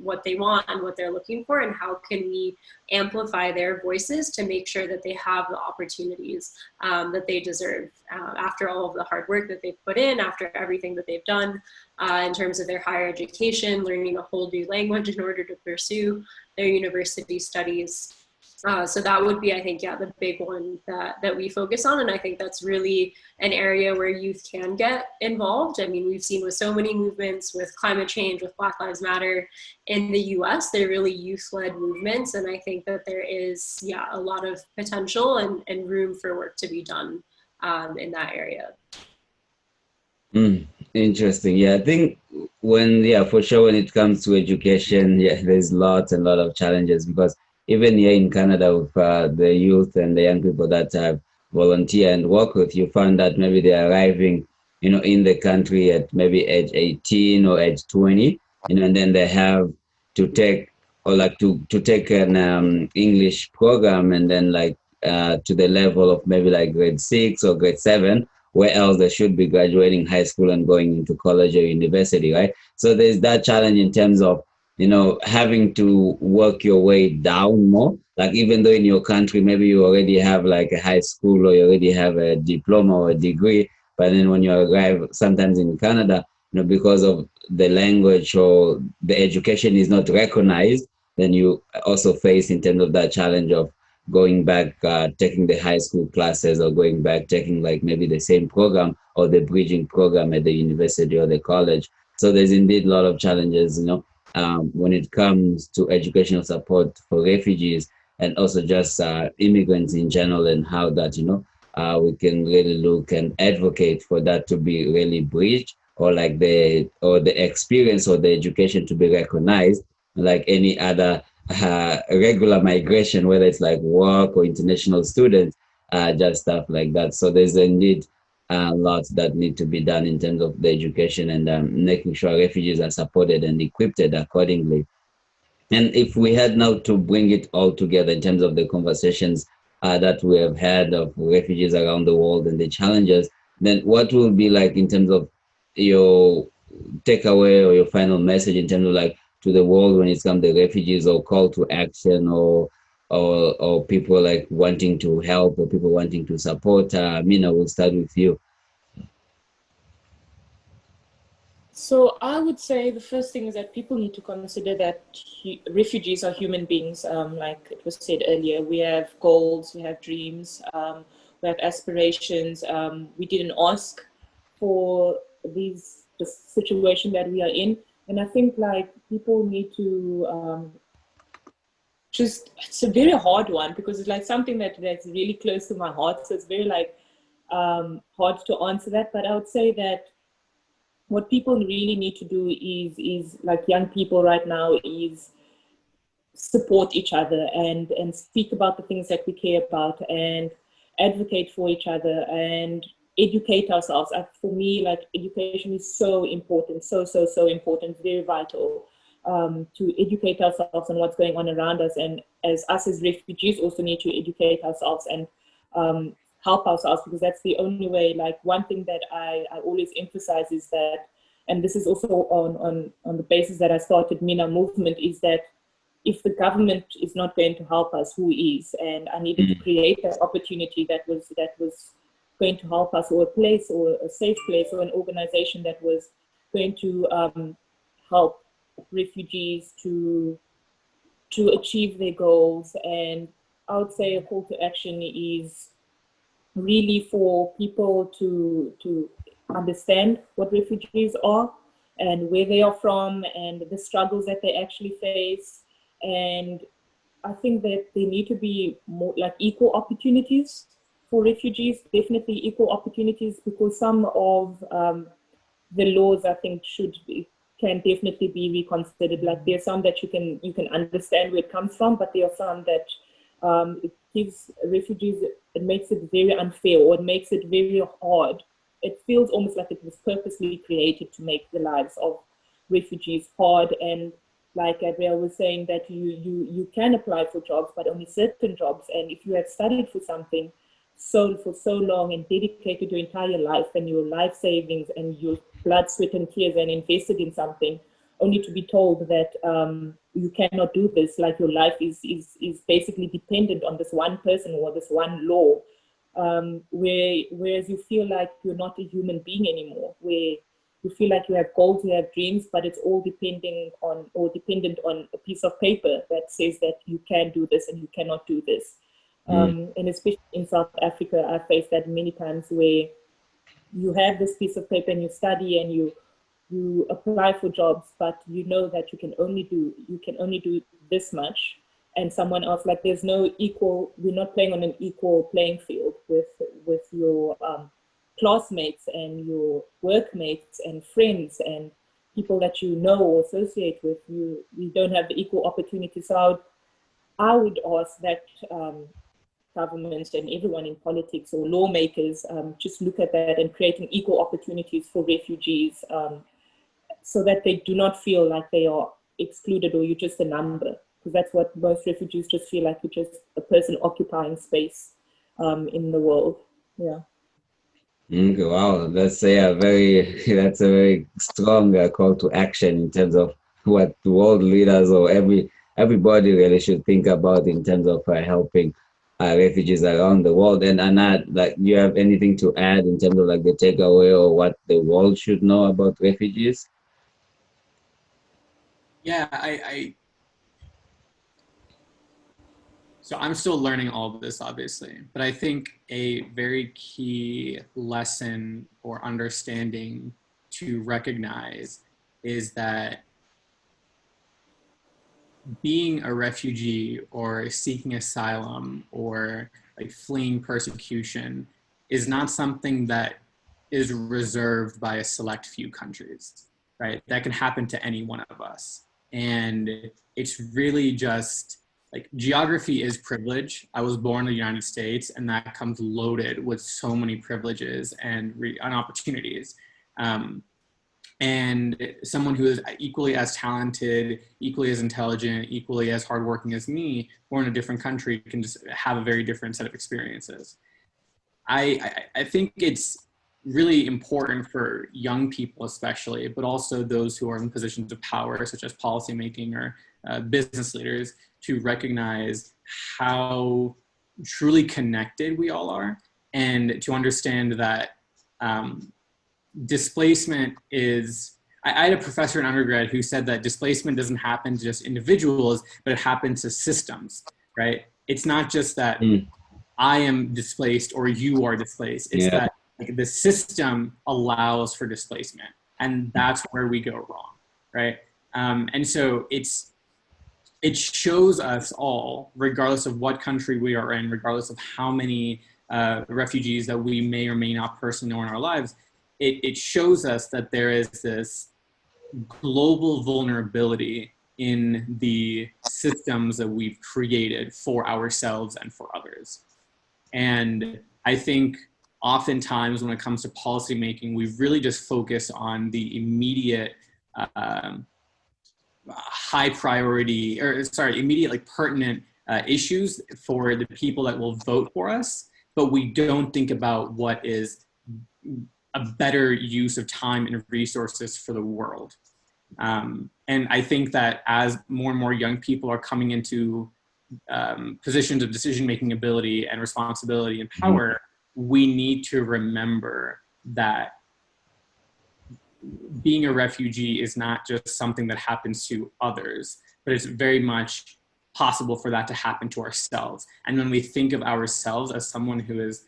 what they want and what they're looking for, and how can we amplify their voices to make sure that they have the opportunities that they deserve after all of the hard work that they've put in, after everything that they've done in terms of their higher education, learning a whole new language in order to pursue their university studies. So that would be, I think, yeah, the big one that we focus on. And I think that's really an area where youth can get involved. I mean, we've seen with so many movements, with climate change, with Black Lives Matter in the US, they're really youth-led movements. And I think that there is, yeah, a lot of potential and room for work to be done in that area. Interesting. Yeah, I think for sure, when it comes to education, yeah, there's lots and lot of challenges because even here in Canada, with the youth and the young people that have volunteer and work with, you find that maybe they're arriving, in the country at maybe age 18 or age 20, and then they have to take or like to take an English program and then like to the level of maybe like grade 6 or grade 7, where else they should be graduating high school and going into college or university, right? So there's that challenge in terms of, having to work your way down more. Like even though in your country, maybe you already have like a high school or you already have a diploma or a degree, but then when you arrive sometimes in Canada, because of the language or the education is not recognized, then you also face in terms of that challenge of going back, taking the high school classes or going back, taking like maybe the same program or the bridging program at the university or the college. So there's indeed a lot of challenges, when it comes to educational support for refugees and also just immigrants in general, and how that, we can really look and advocate for that to be really bridged, or like the experience or the education to be recognized like any other regular migration, whether it's like work or international students, just stuff like that. So there's indeed lots that need to be done in terms of the education and making sure refugees are supported and equipped accordingly. And if we had now to bring it all together in terms of the conversations that we have had of refugees around the world and the challenges, then what will be like in terms of your takeaway or your final message in terms of like to the world when it comes to refugees, or call to action, or people like wanting to help or people wanting to support? Mina, we'll start with you. So I would say the first thing is that people need to consider that refugees are human beings. Like it was said earlier, we have goals, we have dreams, we have aspirations. We didn't ask for the situation that we are in. And I think like people need to it's a very hard one because it's like something that's really close to my heart. So it's very like hard to answer that. But I would say that what people really need to do is like young people right now is support each other and speak about the things that we care about and advocate for each other and educate ourselves. For me, like education is so important, so important, very vital, to educate ourselves on what's going on around us. And as refugees also need to educate ourselves and help ourselves, because that's the only way. Like one thing that I always emphasize is that, and this is also on the basis that I started Mina movement, is that if the government is not going to help us, who is? And I needed to create that opportunity that was going to help us, or a place or a safe place or an organization that was going to help refugees to achieve their goals. And I would say a call to action is really for people to understand what refugees are and where they are from and the struggles that they actually face. And I think that there need to be more like equal opportunities for refugees, definitely equal opportunities, because some of the laws I think can definitely be reconsidered. Like there are some that you can understand where it comes from, but there are some that it gives refugees, it makes it very unfair, or it makes it very hard. It feels almost like it was purposely created to make the lives of refugees hard. And like Gabrielle was saying, that you can apply for jobs, but only certain jobs. And if you have studied for something for so long and dedicated your entire life and your life savings and your blood, sweat, and tears and invested in something, only to be told that you cannot do this, like your life is basically dependent on this one person or this one law, whereas you feel like you're not a human being anymore, where you feel like you have goals, you have dreams, but it's all dependent on a piece of paper that says that you can do this and you cannot do this. And especially in South Africa, I faced that many times where you have this piece of paper and you study and you apply for jobs, but you know that you can only do this much, and someone else, like, there's no equal, we're not playing on an equal playing field with your classmates and your workmates and friends and people that you know or associate with. You don't have the equal opportunity. So I would ask that governments and everyone in politics or lawmakers just look at that and creating equal opportunities for refugees, so that they do not feel like they are excluded or you're just a number, because that's what most refugees just feel like, you're just a person occupying space in the world. Yeah. Okay, wow, that's a very that's a very strong call to action in terms of what the world leaders or everybody really should think about in terms of helping refugees around the world. And Anat, like, do you have anything to add in terms of like the takeaway or what the world should know about refugees? Yeah, so I'm still learning all of this, obviously, but I think a very key lesson or understanding to recognize is that being a refugee or seeking asylum or like fleeing persecution is not something that is reserved by a select few countries, right? That can happen to any one of us. And it's really just like, geography is privilege. I was born in the United States, and that comes loaded with so many privileges and opportunities. And someone who is equally as talented, equally as intelligent, equally as hardworking as me, born in a different country, can just have a very different set of experiences. I think it's really important for young people especially, but also those who are in positions of power, such as policymaking or business leaders, to recognize how truly connected we all are, and to understand that displacement is, I had a professor in undergrad who said that displacement doesn't happen to just individuals, but it happens to systems, right? It's not just that I am displaced or you are displaced. It's that like, the system allows for displacement, and that's where we go wrong, right? And so it shows us all, regardless of what country we are in, regardless of how many refugees that we may or may not personally know in our lives, it shows us that there is this global vulnerability in the systems that we've created for ourselves and for others. And I think oftentimes when it comes to policymaking, we really just focus on the immediate high priority, immediate like pertinent issues for the people that will vote for us, but we don't think about what is a better use of time and resources for the world. And I think that as more and more young people are coming into positions of decision-making ability and responsibility and power, we need to remember that being a refugee is not just something that happens to others, but it's very much possible for that to happen to ourselves. And when we think of ourselves as someone who is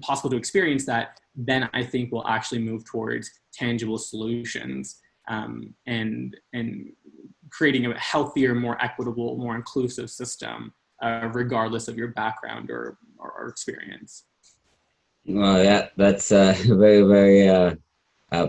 possible to experience that, then I think we'll actually move towards tangible solutions and creating a healthier, more equitable, more inclusive system, regardless of your background or experience. Well, yeah, that's very, very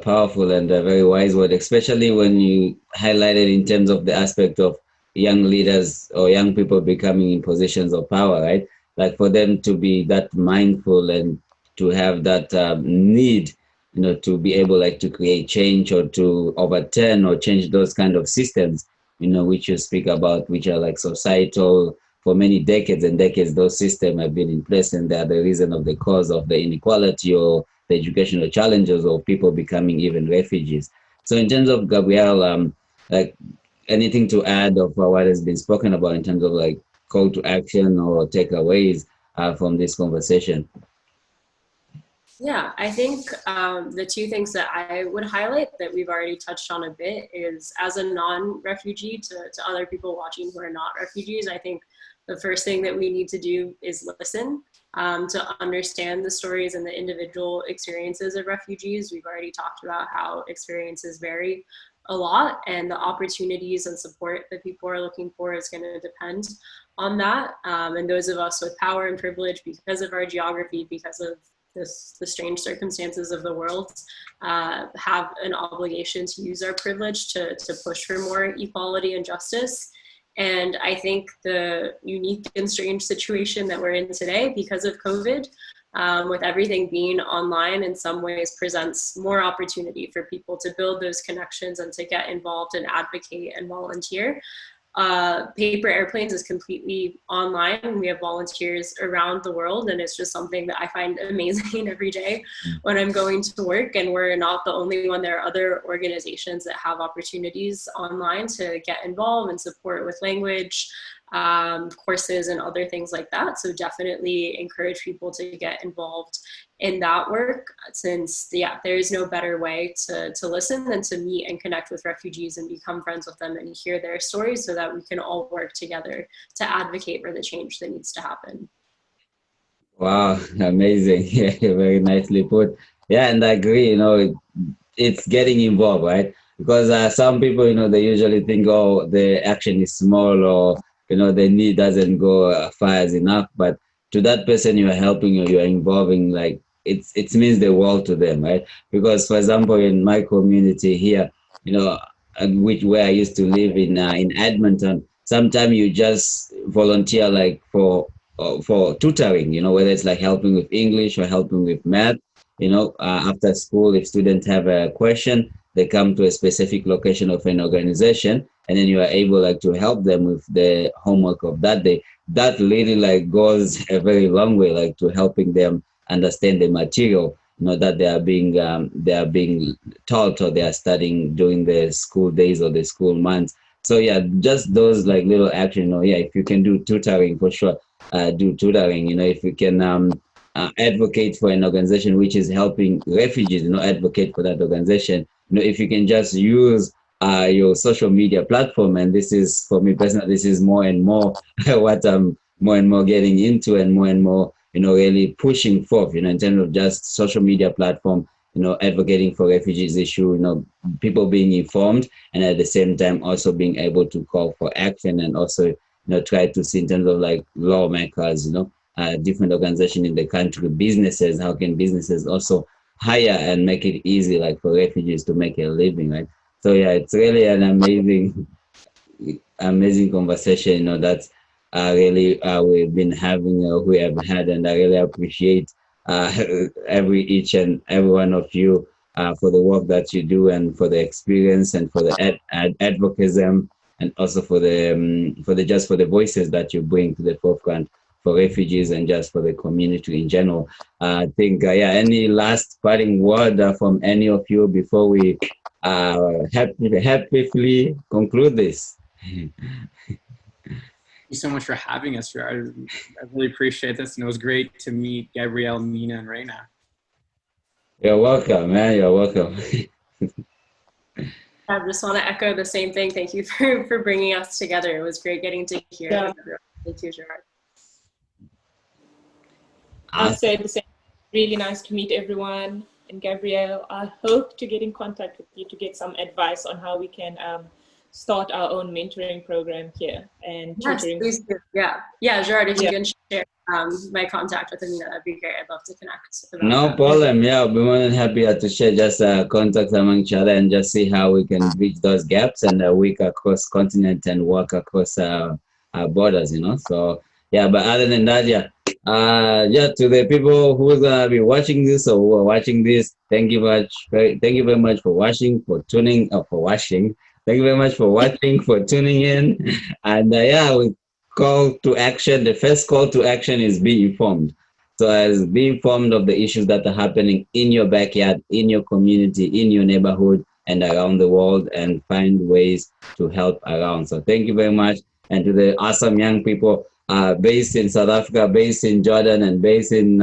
powerful and a very wise word, especially when you highlighted in terms of the aspect of young leaders or young people becoming in positions of power, right? Like for them to be that mindful and to have that need, to be able like to create change or to overturn or change those kind of systems, which you speak about, which are like societal. For many decades and decades, those systems have been in place, and they are the reason of the cause of the inequality or the educational challenges of people becoming even refugees. So in terms of Gabrielle, like anything to add of what has been spoken about in terms of like call to action or takeaways from this conversation? Yeah, I think the two things that I would highlight that we've already touched on a bit is, as a non-refugee, to other people watching who are not refugees, I think the first thing that we need to do is listen, to understand the stories and the individual experiences of refugees. We've already talked about how experiences vary a lot, and the opportunities and support that people are looking for is going to depend on that. And those of us with power and privilege, because of our geography, because of the strange circumstances of the world, have an obligation to use our privilege to push for more equality and justice. And I think the unique and strange situation that we're in today because of COVID, with everything being online, in some ways presents more opportunity for people to build those connections and to get involved and advocate and volunteer. Paper Airplanes is completely online. We have volunteers around the world, and it's just something that I find amazing every day when I'm going to work. And we're not the only one. There are other organizations that have opportunities online to get involved and support with language courses and other things like that. So definitely encourage people to get involved in that work, since there is no better way to listen than to meet and connect with refugees and become friends with them and hear their stories, so that we can all work together to advocate for the change that needs to happen. Wow, amazing. Yeah, very nicely put. Yeah, and I agree, it's getting involved, right? Because some people, they usually think, oh, the action is small, or the need doesn't go far as enough. But to that person you are helping, or you are involving, like it means the world to them, right? Because, for example, in my community here, which where I used to live in Edmonton, sometimes you just volunteer, like for tutoring, whether it's like helping with English or helping with math. After school, if students have a question, they come to a specific location of an organization, and then you are able, like, to help them with the homework of that day. That really, like, goes a very long way, like, to helping them understand the material, that they are being taught, or they are studying during the school days or the school months. So yeah, just those, like, little action. Yeah, if you can do tutoring, for sure, do tutoring. If you can advocate for an organization which is helping refugees, advocate for that organization. If you can just use your social media platform, and this is, for me personally, this is more and more what I'm more and more getting into, and more, really pushing forth, in terms of just social media platform, advocating for refugees issue, people being informed, and at the same time also being able to call for action, and also, try to see in terms of, like, lawmakers, different organizations in the country, businesses, how can businesses also hire and make it easy, like, for refugees to make a living, right? So yeah, it's really an amazing conversation, that really we've been having, we have had, and I really appreciate uh, each and every one of you for the work that you do, and for the experience, and for the advocacy, and also for the voices that you bring to the forefront for refugees, and just for the community in general. I think, yeah, any last parting word from any of you before we happily conclude this? Thank you so much for having us, Gerard. I really appreciate this, and it was great to meet Gabrielle, Mina, and Reina. You're welcome, man. You're welcome. I just want to echo the same thing. Thank you for bringing us together. It was great getting to hear from everyone. Thank you, Gerard. I said the same. Really nice to meet everyone. And Gabrielle, I hope to get in contact with you to get some advice on how we can start our own mentoring program here and tutoring. Please do. Yeah, Gerard, if you can share my contact with Amina, that'd be great. I'd love to connect. No problem. Yeah, I'll be more than happy to share just contacts among each other, and just see how we can bridge those gaps, and work across continent, and work across our borders. So yeah, but other than that, yeah. To the people who are gonna be watching this, or who are watching this, thank you very much for watching, for tuning, for watching. Thank you very much for watching, for tuning in, and we call to action. The first call to action is be informed. So, as be informed of the issues that are happening in your backyard, in your community, in your neighborhood, and around the world, and find ways to help around. So, thank you very much, and to the awesome young people based in South Africa, based in Jordan, and based in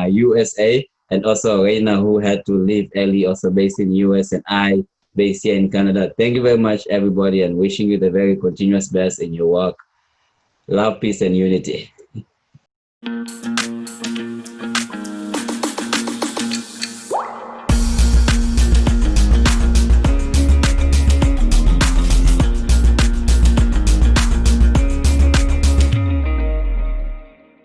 USA. and also Reina, who had to leave early, also based in US, and I based here in Canada. Thank you very much, everybody, and wishing you the very continuous best in your work. Love, peace, and unity.